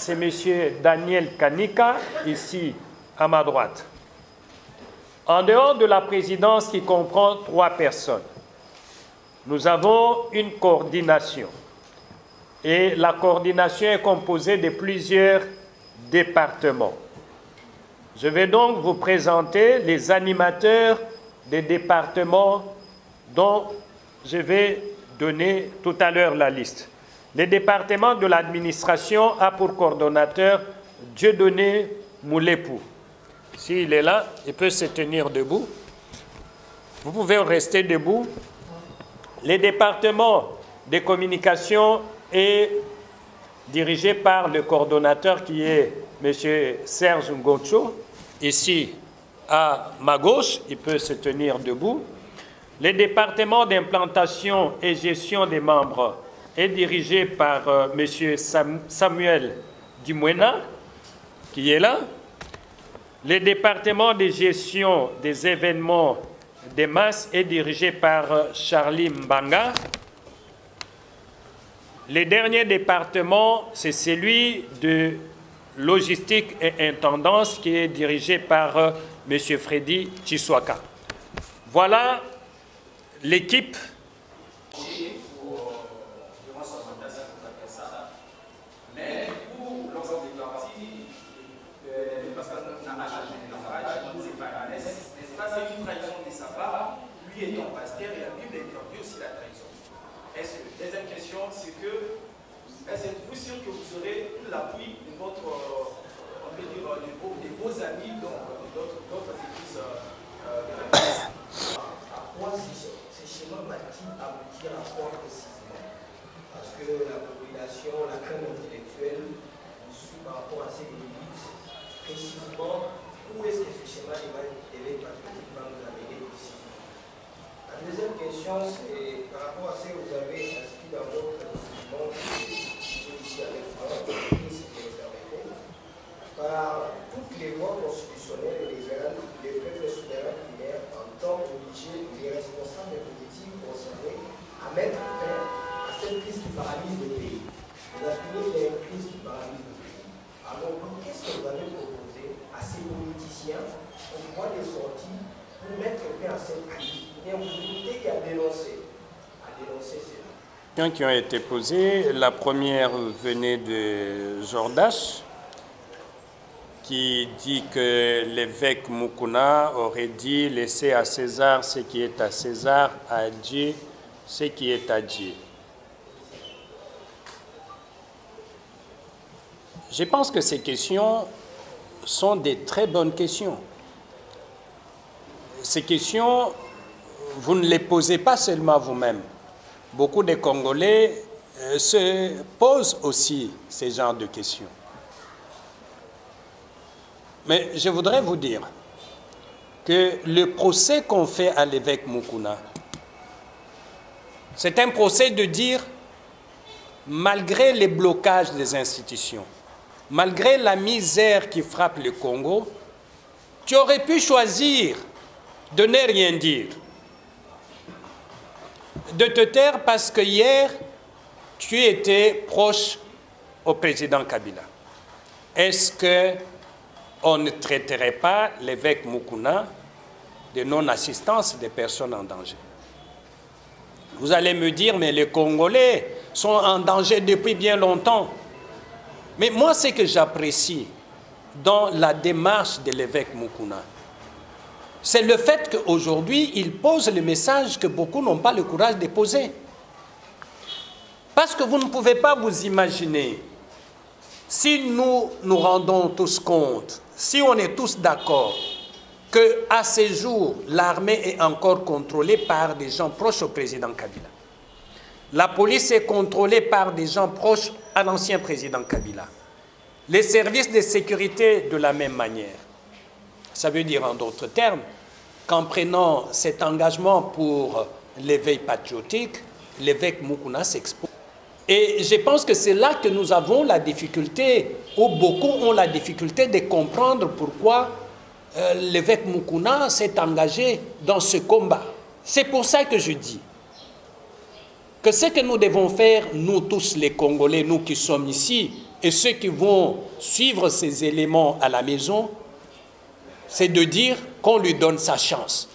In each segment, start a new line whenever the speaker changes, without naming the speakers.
c'est M. Daniel Kanika, ici à ma droite. En dehors de la présidence qui comprend 3 personnes, nous avons une coordination. Et la coordination est composée de plusieurs départements. Je vais donc vous présenter les animateurs des départements dont je vais donner tout à l'heure la liste. Le département de l'administration a pour coordonnateur Dieudonné Moulepou. S'il est là, il peut se tenir debout. Vous pouvez rester debout. Le département des communications est dirigé par le coordonnateur qui est M. Serge Ngoncho. Ici, à ma gauche, il peut se tenir debout. Le département d'implantation et gestion des membres est dirigé par M. Samuel Dimwena, qui est là. Le département de gestion des événements des masses est dirigé par Charlie Mbanga. Le dernier département, c'est celui de logistique et intendance qui est dirigé par M. Freddy Chiswaka. Voilà l'équipe.
Deuxième question, c'est que êtes-vous sûr que vous aurez l'appui de votre, on peut dire, de vos amis, d'autres églises à quoi ces schémas va-t-il aboutir à quoi précisément? Parce que la population, la crème intellectuelle nous suit par rapport à ces élites. Précisément, où est-ce que ce schéma d'éveil patriotique va nous amener précisément? La deuxième question, c'est par rapport à ce que vous avez inscrit dans votre document ici avec moi, par toutes les voies constitutionnelles et légales, les peuples souverains primaires entendent obliger les responsables politiques concernés à mettre fin à cette crise qui paralyse le pays. Vous affirmez qu'il y a une crise qui paralyse le pays. Alors, qu'est-ce que vous avez proposé à ces politiciens pour pouvoir des sorties pour mettre fin à cette crise? Et à dénoncer cela.
Qui ont été posées. La première venait de Jordache, qui dit que l'évêque Mukuna aurait dit « laissez à César ce qui est à César, à Dieu ce qui est à Dieu ». Je pense que ces questions sont des très bonnes questions. Ces questions, vous ne les posez pas seulement vous-même. Beaucoup de Congolais se posent aussi ces genres de questions. Mais je voudrais vous dire que le procès qu'on fait à l'évêque Mukuna, c'est un procès de dire, malgré les blocages des institutions, malgré la misère qui frappe le Congo, tu aurais pu choisir de ne rien dire, de te taire parce que hier, tu étais proche au président Kabila. Est-ce qu'on ne traiterait pas l'évêque Mukuna de non-assistance des personnes en danger? Vous allez me dire, mais les Congolais sont en danger depuis bien longtemps. Mais moi, ce que j'apprécie dans la démarche de l'évêque Mukuna, c'est le fait qu'aujourd'hui, il pose le message que beaucoup n'ont pas le courage de poser. Parce que vous ne pouvez pas vous imaginer, si nous nous rendons tous compte, si on est tous d'accord, qu'à ce jour, l'armée est encore contrôlée par des gens proches au président Kabila. La police est contrôlée par des gens proches à l'ancien président Kabila. Les services de sécurité de la même manière. Ça veut dire en d'autres termes qu'en prenant cet engagement pour l'éveil patriotique, l'évêque Mukuna s'expose. Et je pense que c'est là que nous avons la difficulté, ou beaucoup ont la difficulté de comprendre pourquoi l'évêque Mukuna s'est engagé dans ce combat. C'est pour ça que je dis que ce que nous devons faire, nous tous les Congolais, nous qui sommes ici, et ceux qui vont suivre ces éléments à la maison, c'est de dire qu'on lui donne sa chance.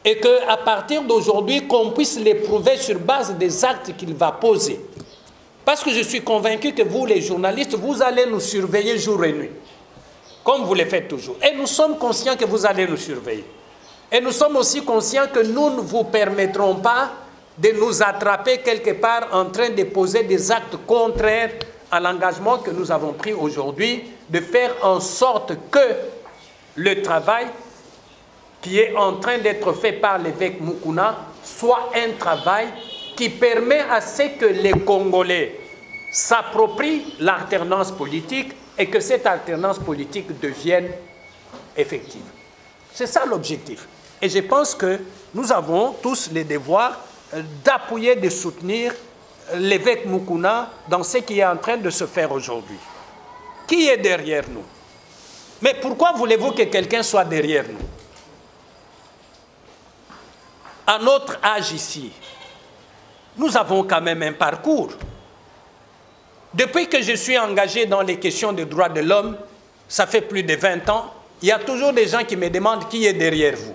Et qu'à partir d'aujourd'hui, qu'on puisse l'éprouver sur base des actes qu'il va poser. Parce que je suis convaincu que vous, les journalistes, vous allez nous surveiller jour et nuit. Comme vous le faites toujours. Et nous sommes conscients que vous allez nous surveiller. Et nous sommes aussi conscients que nous ne vous permettrons pas de nous attraper quelque part en train de poser des actes contraires à l'engagement que nous avons pris aujourd'hui, de faire en sorte que le travail qui est en train d'être fait par l'évêque Mukuna soit un travail qui permet à ce que les Congolais s'approprient l'alternance politique et que cette alternance politique devienne effective. C'est ça l'objectif. Et je pense que nous avons tous le devoir d'appuyer, de soutenir l'évêque Mukuna dans ce qui est en train de se faire aujourd'hui. Qui est derrière nous? Mais pourquoi voulez-vous que quelqu'un soit derrière nous? À notre âge ici, nous avons quand même un parcours. Depuis que je suis engagé dans les questions des droits de l'homme, ça fait plus de 20 ans, il y a toujours des gens qui me demandent qui est derrière vous.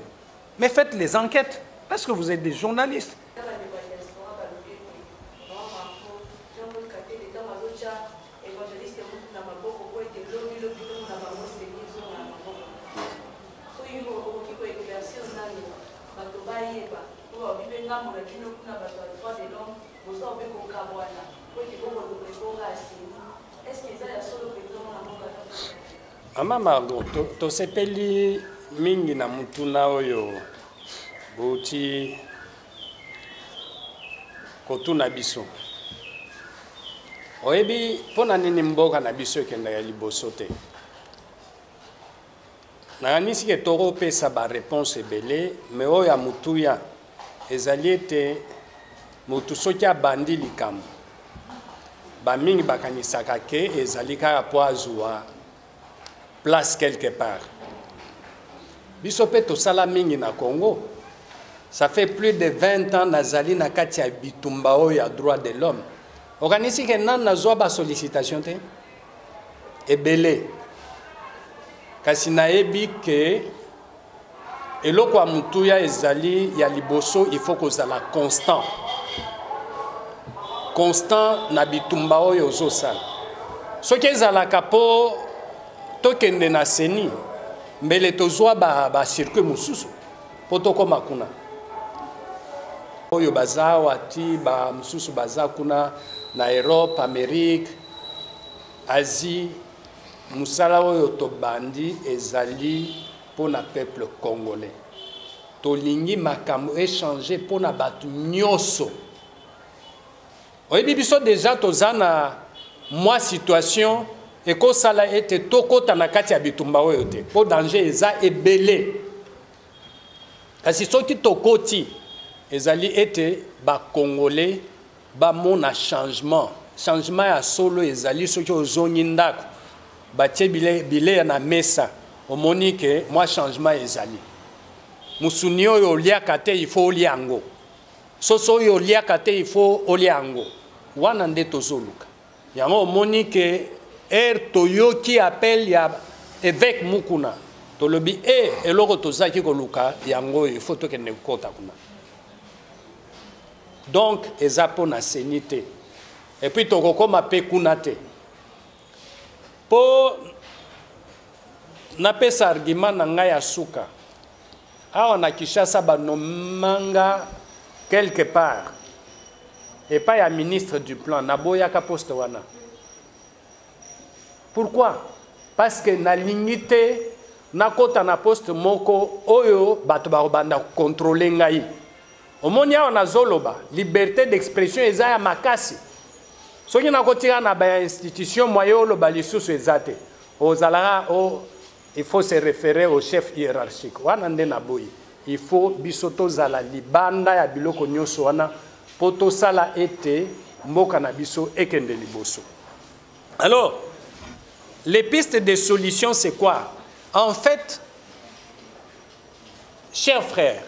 Mais faites les enquêtes, parce que vous êtes des journalistes. Mama Margot, to sepeli mingi na mutuna oyo bouti kotuna biso. Oyebi pona nini mboka na biso kenda ya liboso te. Na nisi ke toro pesa ba réponse ebele, mais oyo ya mutuya ezali ete mutu soki abandi likambo. Ba mingi bakanisaka ke ezali kaka po azwa place quelque part. Bisope to sala mingi na Congo. Ça fait plus de 20 ans nazali na kati ya bitumba oyo ya droit de l'homme. Organisi ke nan nazwa ba sollicitation te ebele. Kasi nayebi ke eloko ya mutuya ezali ya liboso, il faut kozala constant. Constant na bitumba oyo ozosala. Soki ezalaka po tokende na seni mbele tozwa ba circuit mususu po tokoma kuna oyo baza wati ba mususu baza kuna na Europe, Amérique, Asie. Musala oyo tobandi ezali pour na peuple congolais. Tolingi makambo échanger pour na batu nyoso. Oyebi biso déjà tozana moi situation et ko sala ete tokota na kati ya bitumba oyo te. Po danger eza ebele. Kasi soki tokoti ezali ete ba congolais ba mona changement. Changement ya solo ezali soki ozongi ndako. Batie bile na mesa. Omoni ke moi changement ezali. Musuni oyo liaka te il faut liango. Soso oyo liaka te il faut oliango. Wana nde tozoluka. Yango omoni ke toyo qui appelle ya évêque Mukuna. Tolobi eloko tozaki koluka yango il faut to kende kota kuna. Donc ezapo na senité. Et puis tokokoma pe kuna te. Po napesa argument na ngai ya suka. Awa na Kinshasa banomanga quelque part. Et pas ya ministre du plan naboya ka poste wana. Pourquoi? Parce que na lingité na kota na poste moko oyo bato banda contrôler ngai. Omoni awa na zoloba liberté d'expression eza ya makasi. Soki na kotika na ba institution moyo lo ba lisusu ezate. Ozalaka il faut se référer au chef hiérarchique. Wana nde na boyi. Il faut bisoto zala libanda ya biloko nyoso wana poto sala ete mboka na biso ekende liboso. Alors, les pistes de solutions c'est quoi? En fait, chers frères,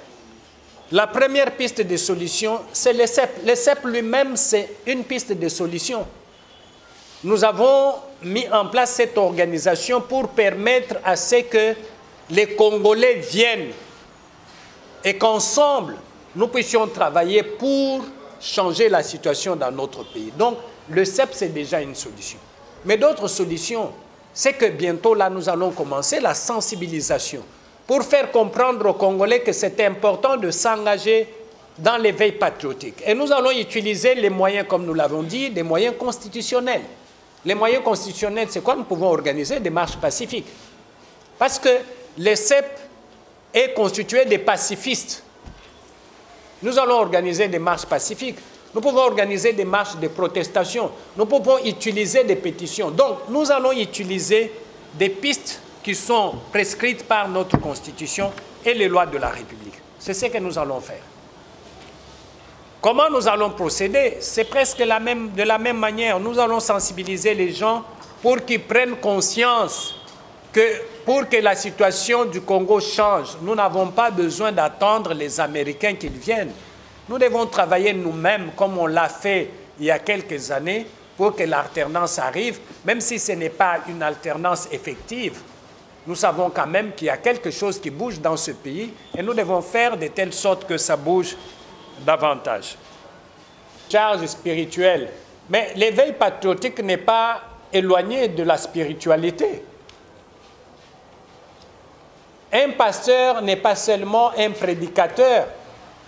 la première piste de solution, c'est le CEP. Le CEP lui-même, c'est une piste de solution. nous avons mis en place cette organisation pour permettre à ce que les Congolais viennent et qu'ensemble, nous puissions travailler pour changer la situation dans notre pays. Donc, le CEP, c'est déjà une solution. Mais d'autres solutions, c'est que bientôt, là, nous allons commencer la sensibilisation pour faire comprendre aux Congolais que c'est important de s'engager dans l'éveil patriotique. Et nous allons utiliser les moyens, comme nous l'avons dit, des moyens constitutionnels. Les moyens constitutionnels, c'est quoi? Nous pouvons organiser des marches pacifiques. Parce que le CEP est constitué des pacifistes. Nous allons organiser des marches pacifiques. Nous pouvons organiser des marches de protestation. Nous pouvons utiliser des pétitions. Donc, nous allons utiliser des pistes qui sont prescrites par notre Constitution et les lois de la République. C'est ce que nous allons faire. Comment nous allons procéder? C'est presque de la même manière. Nous allons sensibiliser les gens pour qu'ils prennent conscience que pour que la situation du Congo change, nous n'avons pas besoin d'attendre les Américains qu'ils viennent. Nous devons travailler nous-mêmes comme on l'a fait il y a quelques années pour que l'alternance arrive, même si ce n'est pas une alternance effective. Nous savons quand même qu'il y a quelque chose qui bouge dans ce pays et nous devons faire de telle sorte que ça bouge davantage. Charge spirituelle. Mais l'éveil patriotique n'est pas éloigné de la spiritualité. Un pasteur n'est pas seulement un prédicateur,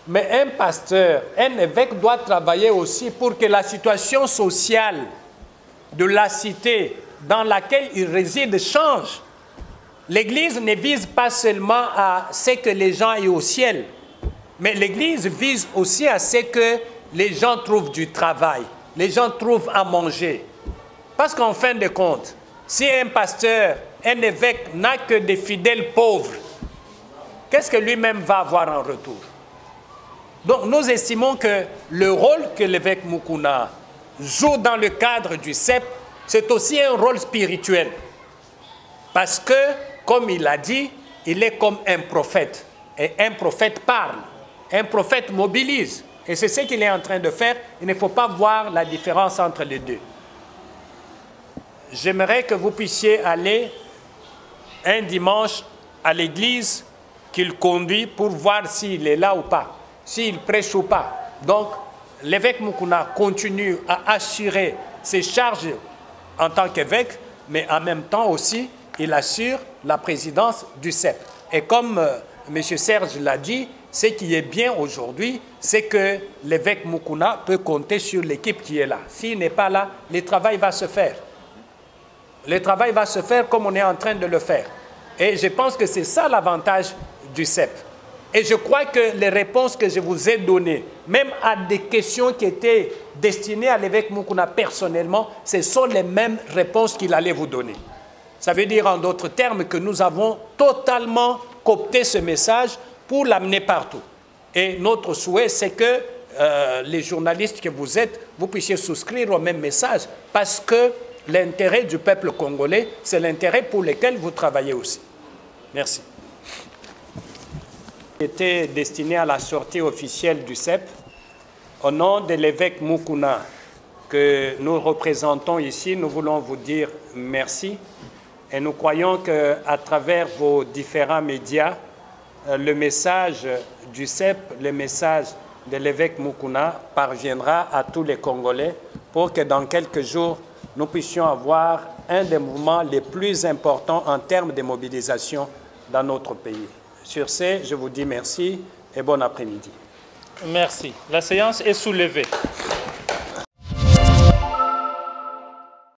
mais un pasteur, un évêque doit travailler aussi pour que la situation sociale de la cité dans laquelle il réside change. L'Église ne vise pas seulement à ce que les gens aient au ciel, mais l'Église vise aussi à ce que les gens trouvent du travail, les gens trouvent à manger. Parce qu'en fin de compte, si un pasteur, un évêque n'a que des fidèles pauvres, qu'est-ce que lui-même va avoir en retour? Donc nous estimons que le rôle que l'évêque Mukuna joue dans le cadre du CEP, c'est aussi un rôle spirituel. Parce que, comme il a dit, il est comme un prophète. Et un prophète parle, un prophète mobilise. Et c'est ce qu'il est en train de faire. Il ne faut pas voir la différence entre les deux. J'aimerais que vous puissiez aller un dimanche à l'église qu'il conduit pour voir s'il est là ou pas, s'il prêche ou pas. Donc, l'évêque Mukuna continue à assurer ses charges en tant qu'évêque, mais en même temps aussi, il assure la présidence du CEP. Et comme M. Serge l'a dit, ce qui est bien aujourd'hui, c'est que l'évêque Mukuna peut compter sur l'équipe qui est là. S'il n'est pas là, le travail va se faire. Le travail va se faire comme on est en train de le faire. Et je pense que c'est ça l'avantage du CEP. Et je crois que les réponses que je vous ai données, même à des questions qui étaient destinées à l'évêque Mukuna personnellement, ce sont les mêmes réponses qu'il allait vous donner. Ça veut dire en d'autres termes que nous avons totalement coopté ce message pour l'amener partout. Et notre souhait, c'est que les journalistes que vous êtes, vous puissiez souscrire au même message, parce que l'intérêt du peuple congolais, c'est l'intérêt pour lequel vous travaillez aussi. Merci. Était destiné à la sortie officielle du CEP, au nom de l'évêque Mukuna que nous représentons ici, nous voulons vous dire merci. Et nous croyons qu'à travers vos différents médias, le message du CEP, le message de l'évêque Mukuna parviendra à tous les Congolais pour que dans quelques jours, nous puissions avoir un des mouvements les plus importants en termes de mobilisation dans notre pays. Sur ce, je vous dis merci et bon après-midi.
Merci. La séance est soulevée.